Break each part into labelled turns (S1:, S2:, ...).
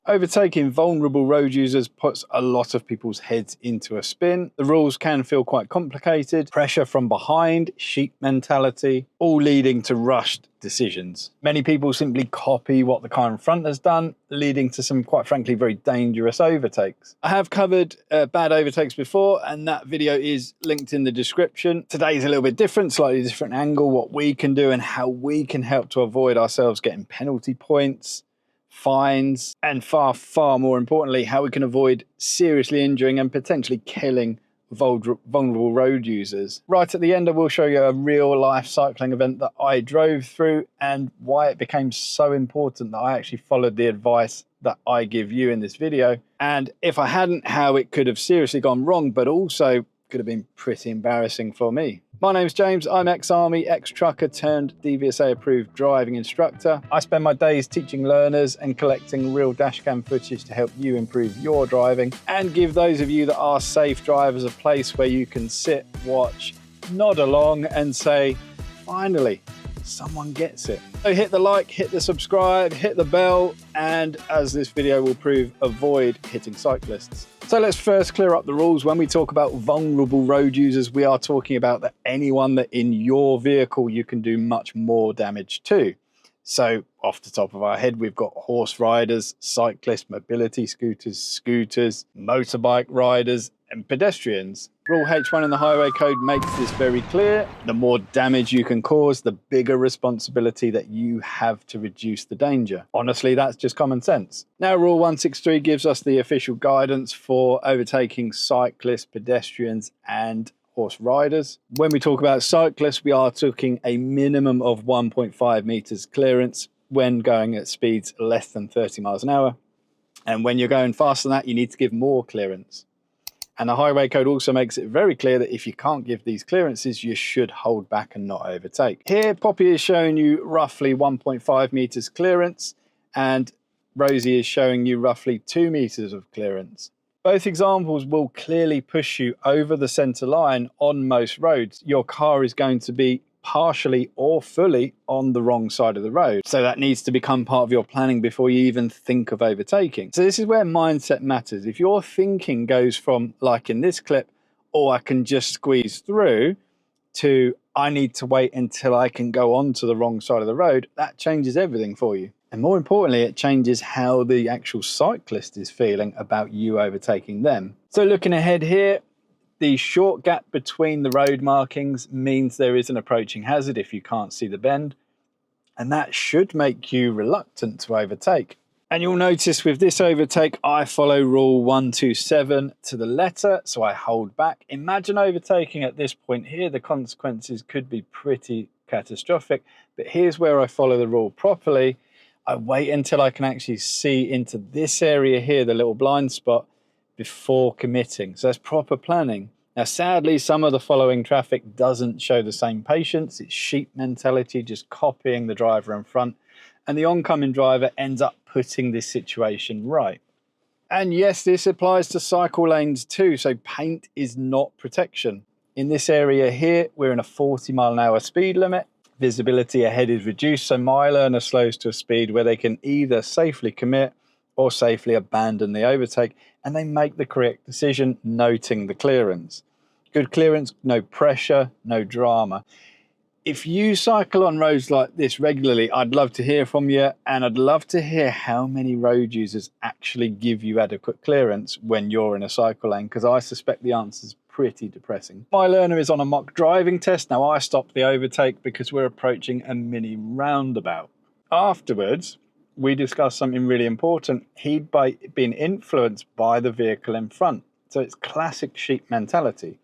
S1: Overtaking vulnerable road users puts a lot of people's heads into a spin. The rules can feel quite complicated. Pressure from behind, sheep mentality, all leading to rushed decisions. Many people simply copy what the car in front has done, leading to some, quite frankly, very dangerous overtakes. I have covered bad overtakes before, and that video is linked in the description. Today's a little bit different, slightly different angle, what we can do and how we can help to avoid ourselves getting penalty points, fines, and far more importantly, how we can avoid seriously injuring and potentially killing vulnerable road users. Right at the end, I will show you a real life cycling event that I drove through and why it became so important that I actually followed the advice that I give you in this video. And if I hadn't, how it could have seriously gone wrong, but also could have been pretty embarrassing for me. My name's James, I'm ex-army, ex-trucker turned DVSA approved driving instructor. I spend my days teaching learners and collecting real dashcam footage to help you improve your driving and give those of you that are safe drivers a place where you can sit, watch, nod along and say, finally, someone gets it. So hit the like, hit the subscribe, hit the bell, and as this video will prove, avoid hitting cyclists. So let's first clear up the rules. When we talk about vulnerable road users, we are talking about that anyone that in your vehicle you can do much more damage to. So off the top of our head, we've got horse riders, cyclists, mobility scooters, motorbike riders, and pedestrians. Rule H1 in the highway code makes this very clear. The more damage you can cause, the bigger responsibility that you have to reduce the danger. Honestly, that's just common sense. Now, Rule 163 gives us the official guidance for overtaking cyclists, pedestrians, and horse riders. When we talk about cyclists, we are talking a minimum of 1.5 meters clearance when going at speeds less than 30 miles an hour. And when you're going faster than that, you need to give more clearance. And the highway code also makes it very clear that if you can't give these clearances, you should hold back and not overtake. Here, Poppy is showing you roughly 1.5 meters clearance, and Rosie is showing you roughly 2 meters of clearance. Both examples will clearly push you over the center line on most roads. Your car is going to be partially or fully on the wrong side of the road. So that needs to become part of your planning before you even think of overtaking. So this is where mindset matters. If your thinking goes from, like in this clip, oh, I can just squeeze through, to I need to wait until I can go onto the wrong side of the road, that changes everything for you. And more importantly, it changes how the actual cyclist is feeling about you overtaking them. So looking ahead here, the short gap between the road markings means there is an approaching hazard if you can't see the bend, and that should make you reluctant to overtake. And you'll notice with this overtake, I follow rule 127 to the letter, so I hold back. Imagine overtaking at this point here, the consequences could be pretty catastrophic, but here's where I follow the rule properly. I wait until I can actually see into this area here, the little blind spot, before committing. So that's proper planning. Now, sadly, some of the following traffic doesn't show the same patience. It's sheep mentality, just copying the driver in front. And the oncoming driver ends up putting this situation right. And yes, this applies to cycle lanes too. So paint is not protection. In this area here, we're in a 40-mile-an-hour speed limit. Visibility ahead is reduced, so my learner slows to a speed where they can either safely commit or safely abandon the overtake, and they make the correct decision, noting the clearance. Good clearance, no pressure, no drama. If you cycle on roads like this regularly, I'd love to hear from you, and I'd love to hear how many road users actually give you adequate clearance when you're in a cycle lane, because I suspect the answer is pretty depressing. My learner is on a mock driving test. Now, I stopped the overtake because we're approaching a mini roundabout. Afterwards, we discussed something really important. He'd been influenced by the vehicle in front. So it's classic sheep mentality.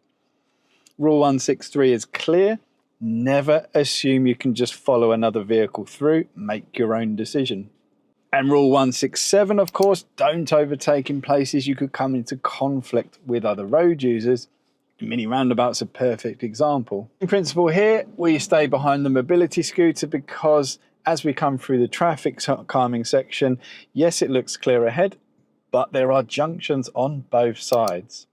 S1: Rule 163 is clear. Never assume you can just follow another vehicle through. Make your own decision. And rule 167, of course, don't overtake in places you could come into conflict with other road users. Mini roundabout's a perfect example. In principle here, we stay behind the mobility scooter because as we come through the traffic calming section, yes, it looks clear ahead, but there are junctions on both sides.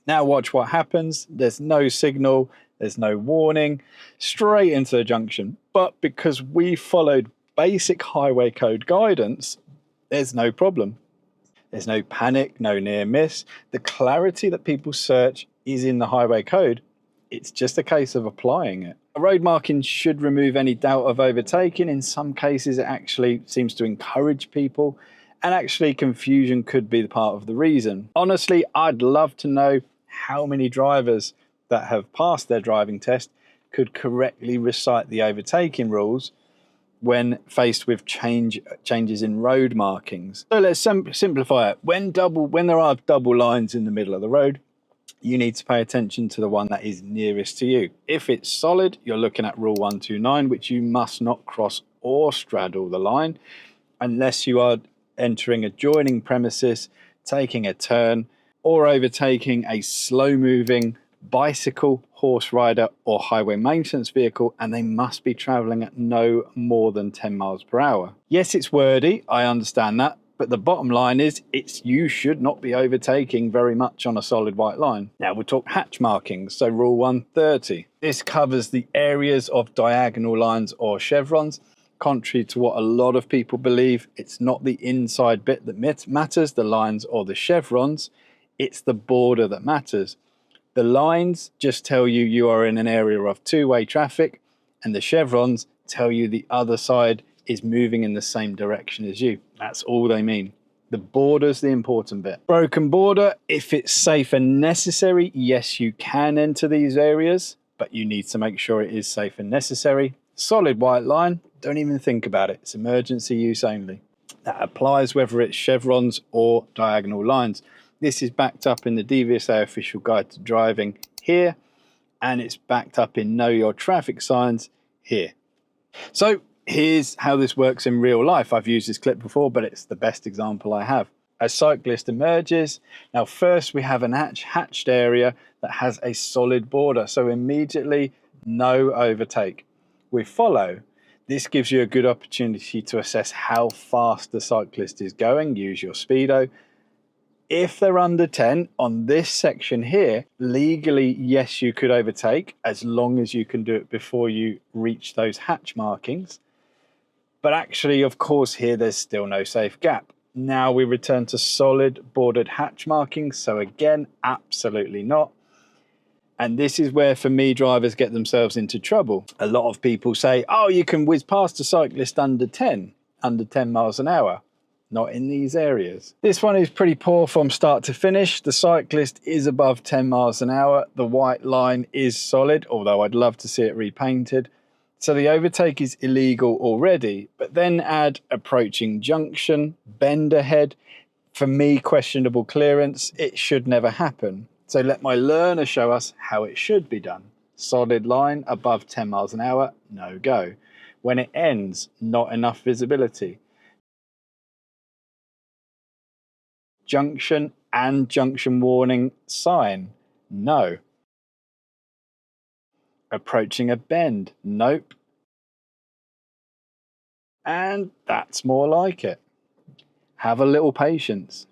S1: Now watch what happens. There's no signal, there's no warning, straight into the junction. But because we followed basic highway code guidance, there's no problem. There's no panic, no near miss. The clarity that people search is in the highway code. It's just a case of applying it. A road marking should remove any doubt of overtaking. In some cases, it actually seems to encourage people, and actually confusion could be the part of the reason. Honestly, I'd love to know how many drivers that have passed their driving test could correctly recite the overtaking rules when faced with changes in road markings. So let's simplify it. When there are double lines in the middle of the road, you need to pay attention to the one that is nearest to you. If it's solid, you're looking at rule 129, which you must not cross or straddle the line unless you are entering adjoining premises, taking a turn, or overtaking a slow-moving bicycle, horse rider, or highway maintenance vehicle, and they must be traveling at no more than 10 miles per hour. Yes, it's wordy, I understand that, but the bottom line is you should not be overtaking very much on a solid white line. Now we'll talk hatch markings, so rule 130. This covers the areas of diagonal lines or chevrons. Contrary to what a lot of people believe, it's not the inside bit that matters, the lines or the chevrons, it's the border that matters. The lines just tell you are in an area of two-way traffic, and the chevrons tell you the other side is moving in the same direction as you. That's all they mean. The border's the important bit. Broken border, if it's safe and necessary, yes, you can enter these areas, but you need to make sure it is safe and necessary. Solid white line, don't even think about it. It's emergency use only. That applies whether it's chevrons or diagonal lines. This is backed up in the DVSA official guide to driving here, and it's backed up in Know Your Traffic signs here. So here's how this works in real life. I've used this clip before, but it's the best example I have. A cyclist emerges. Now first we have an hatched area that has a solid border, so immediately no overtake. We follow. This gives you a good opportunity to assess how fast the cyclist is going. Use your speedo. If they're under 10 on this section here, legally, yes, you could overtake as long as you can do it before you reach those hatch markings. But actually, of course, here there's still no safe gap. Now we return to solid bordered hatch markings. So again, absolutely not. And this is where, for me, drivers get themselves into trouble. A lot of people say, oh, you can whiz past a cyclist under 10 miles an hour. Not in these areas. This one is pretty poor from start to finish. The cyclist is above 10 miles an hour. The white line is solid, although I'd love to see it repainted. So the overtake is illegal already, but then add approaching junction, bend ahead. For me, questionable clearance. It should never happen. So let my learner show us how it should be done. Solid line above 10 miles an hour, no go. When it ends, not enough visibility. Junction and junction warning sign, no. Approaching a bend, nope. And that's more like it. Have a little patience.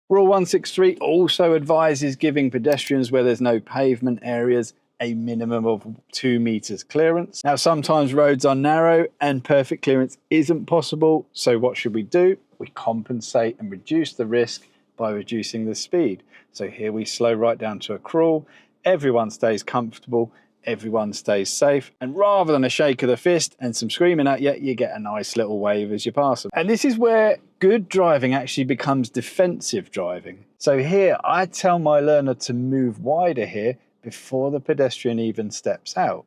S1: Rule 163 also advises giving pedestrians where there's no pavement areas a minimum of 2 meters clearance. Now, sometimes roads are narrow and perfect clearance isn't possible. So what should we do? We compensate and reduce the risk by reducing the speed. So here we slow right down to a crawl. Everyone stays comfortable. Everyone stays safe. And rather than a shake of the fist and some screaming at you, you get a nice little wave as you pass them. And this is where good driving actually becomes defensive driving. So here I tell my learner to move wider here before the pedestrian even steps out.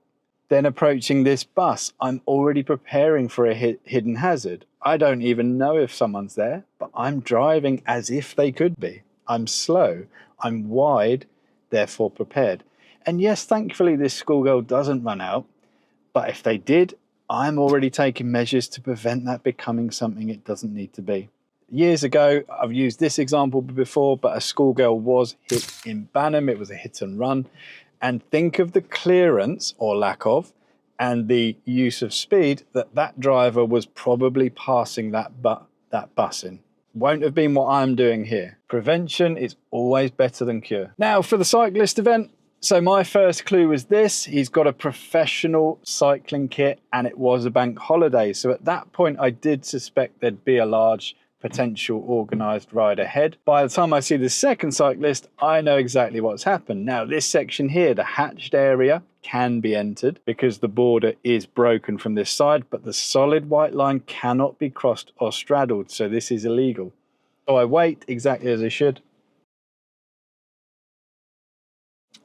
S1: Then approaching this bus, I'm already preparing for a hidden hazard. I don't even know if someone's there, but I'm driving as if they could be. I'm slow, I'm wide, therefore prepared. And yes, thankfully this schoolgirl doesn't run out, but if they did, I'm already taking measures to prevent that becoming something it doesn't need to be. Years ago, I've used this example before, but a schoolgirl was hit in Banham. It was a hit and run. And think of the clearance, or lack of, and the use of speed that driver was probably passing that bus in. Won't have been what I'm doing here. Prevention is always better than cure. Now, for the cyclist event, So my first clue was this: he's got a professional cycling kit and it was a bank holiday. So at that point, I did suspect there'd be a large potential organised ride ahead. By the time I see the second cyclist, I know exactly what's happened. Now this section here, the hatched area, can be entered because the border is broken from this side, but the solid white line cannot be crossed or straddled, so this is illegal. So I wait exactly as I should.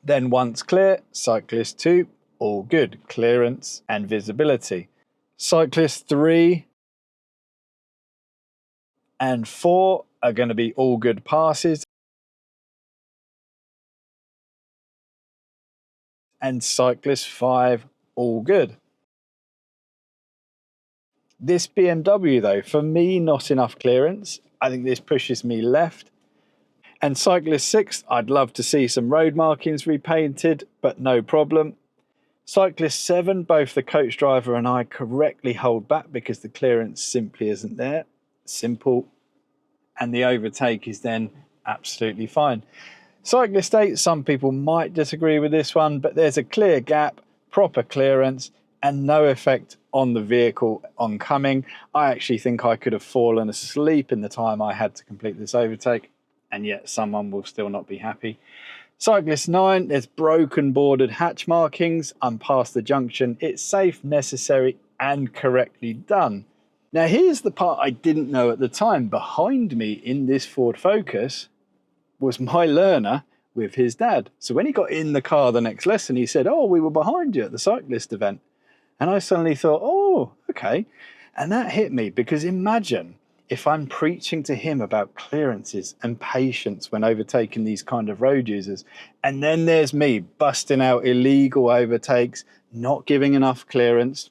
S1: Then once clear, cyclist 2, all good, clearance and visibility. Cyclist 3 and 4 are going to be all good passes. And cyclist 5, all good. This BMW though, for me, not enough clearance. I think this pushes me left. And cyclist 6, I'd love to see some road markings repainted, but no problem. Cyclist 7, both the coach driver and I correctly hold back because the clearance simply isn't there. Simple. And the overtake is then absolutely fine. Cyclist 8, some people might disagree with this one, but there's a clear gap, proper clearance, and no effect on the vehicle oncoming. I actually think I could have fallen asleep in the time I had to complete this overtake, and yet someone will still not be happy. Cyclist 9, there's broken bordered hatch markings. I'm past the junction. It's safe, necessary, and correctly done. Now here's the part I didn't know at the time. Behind me in this Ford Focus was my learner with his dad. So when he got in the car the next lesson, he said, "Oh, we were behind you at the cyclist event." And I suddenly thought, oh, okay. And that hit me, because imagine if I'm preaching to him about clearances and patience when overtaking these kind of road users, and then there's me busting out illegal overtakes, not giving enough clearance.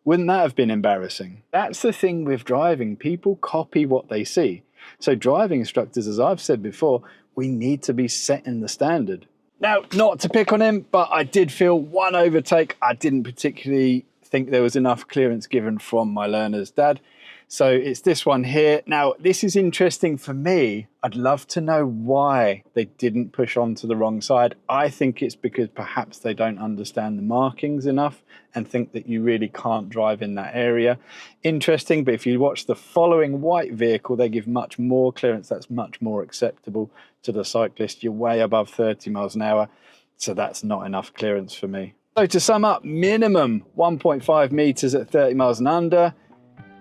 S1: Wouldn't that have been embarrassing? That's the thing with driving. People copy what they see. So driving instructors, as I've said before, we need to be setting the standard. Now, not to pick on him, but I did feel one overtake, I didn't particularly think there was enough clearance given from my learner's dad. So it's this one here. Now, this is interesting for me. I'd love to know why they didn't push on to the wrong side. I think it's because perhaps they don't understand the markings enough and think that you really can't drive in that area. Interesting, but if you watch the following white vehicle, they give much more clearance. That's much more acceptable to the cyclist. You're way above 30 miles an hour, so that's not enough clearance for me. So to sum up, minimum 1.5 meters at 30 miles and under,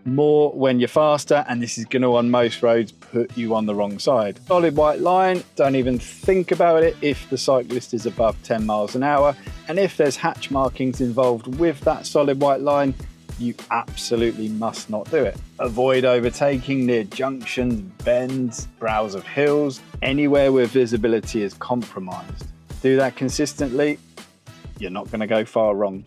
S1: more when you're faster, and this is going to, on most roads, put you on the wrong side. Solid white line, don't even think about it if the cyclist is above 10 miles an hour, and if there's hatch markings involved with that solid white line, you absolutely must not do it. Avoid overtaking near junctions, bends, brows of hills, anywhere where visibility is compromised. Do that consistently, you're not going to go far wrong.